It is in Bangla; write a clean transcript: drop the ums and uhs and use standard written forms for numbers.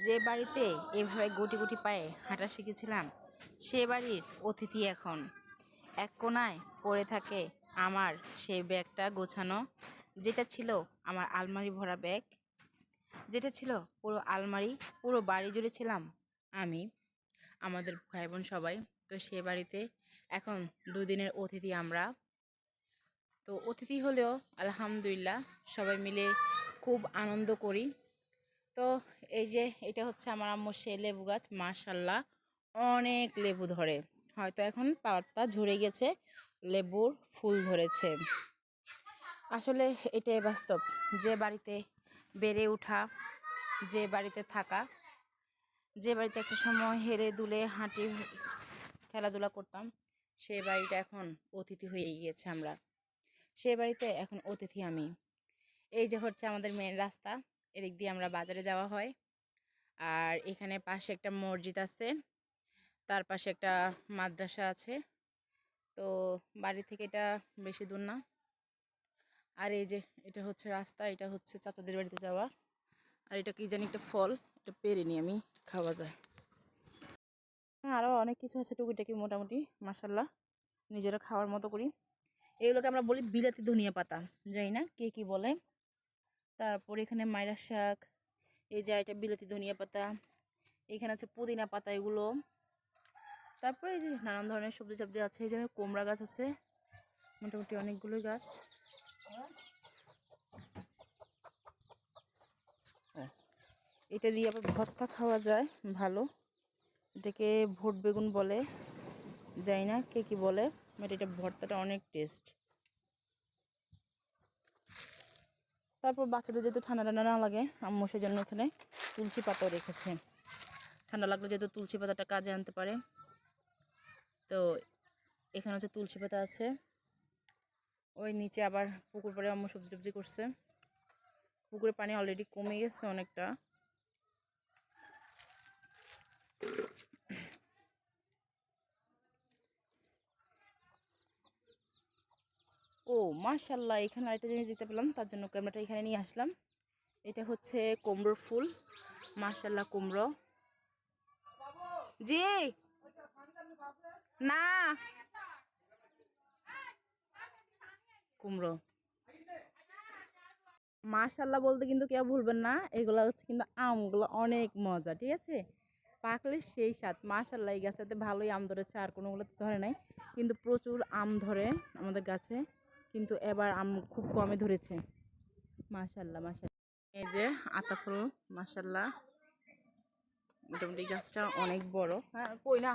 যে বাড়িতে এভাবে গুটি গুটি পায়ে হাঁটা শিখেছিলাম, সে বাড়ির অতিথি এখন এক কোণায় পড়ে থাকে আমার সেই ব্যাগটা গোছানো, যেটা ছিল আমার আলমারি ভরা ব্যাগ, যেটা ছিল পুরো আলমারি, পুরো বাড়ি জুড়ে ছিলাম আমি, আমাদের ভাই বোন সবাই। তো সে বাড়িতে এখন দুদিনের অতিথি আমরা। তো অতিথি হলেও আলহামদুলিল্লাহ সবাই মিলে খুব আনন্দ করি। তো এই যে এটা হচ্ছে আমার আম্মুর সেই লেবু গাছ, মাশাল্লাহ অনেক লেবু ধরে, হয়তো এখন পাতা ঝরে গেছে, লেবুর ফুল ধরেছে। আসলে এটাই বাস্তব, যে বাড়িতে বেড়ে ওঠা, যে বাড়িতে থাকা, যে বাড়িতে একটা সময় হেরে দুলে হাঁটি খেলাধুলা করতাম, সে বাড়িটা এখন অতিথি হয়ে গিয়েছে আমরা। সে বাড়িতে এখন অতিথি আমি। এই যে হচ্ছে আমাদের মেন রাস্তা, এদিক দিয়ে আমরা বাজারে যাওয়া হয়। আর এখানে পাশে একটা মসজিদ আছে, তার পাশে একটা মাদ্রাসা আছে। তো বাড়ি থেকে এটা বেশি দূর না। আর এই যে এটা হচ্ছে রাস্তা, এটা হচ্ছে চাচাদের বাড়িতে যাওয়া। আর এটা কি জানি একটা ফল, এটা পেরে নি আমি, খাওয়া যায়। আরও অনেক কিছু আছে টুকিটাকি, মোটামুটি মাশাল্লাহ নিজেরা খাওয়ার মতো করি। এগুলোকে আমরা বলি বিলাতি ধনিয়া পাতা, জানি না কে কি বলে। তারপর এখানে মাইরা শাক, এই যে এটা বিলাতি ধনিয়া পাতা, এখানে আছে পুদিনা পাতা এগুলো। তারপরে এই যে নানান ধরনের সবজি সবজি আছে, এই যে কুমড়া গাছ আছে, মোটামুটি অনেকগুলোই গাছ। এটা দিয়ে আবার ভর্তা খাওয়া যায় ভালো, এটাকে ভোট বেগুন বলে, যাই না কে কি বলে, বাট এটা ভর্তাটা অনেক টেস্ট। তারপর বাচ্চাদের যেহেতু ঠান্ডা ঠান্ডা না লাগে, আম্মু সেজন্য এখানে তুলসী পাতাও রেখেছে, ঠান্ডা লাগলে যেহেতু তুলসী পাতাটা কাজে আনতে পারে। তো এখানে হচ্ছে তুলসী পাতা আছে। ওই নিচে আবার পুকুর পাড়ে আম্মু সবজি টবজি করছে, পুকুরে পানি অলরেডি কমে গেছে অনেকটা। ও মাশাল্লাহ, এখানে আরেকটা জিনিস দিতে পেলাম, তার জন্য ক্যামেরাটা এখানে নিয়ে আসলাম। এটা হচ্ছে কুমড়োর ফুল, মাশাল্লাহ কুমড়ো। জি না, কুমড়ো মাশাল্লাহ বলতে কিন্তু কেউ ভুলবেন না, এগুলো হচ্ছে কিন্তু আমগুলো অনেক মজা, ঠিক আছে, পাকলে সেই স্বাদ। মাশাল্লাহ এই গাছেতে ভালোই আম ধরেছে, আর কোনোগুলোতে ধরে নাই, কিন্তু প্রচুর আম ধরে আমাদের গাছে, কিন্তু এবার আম খুব কমে ধরেছে। মাশাল্লাহ মাশাল্লাহ, এই যে আতা ফুল, মাশাল্লাহ মোটামুটি গাছটা অনেক বড়। হ্যাঁ কই না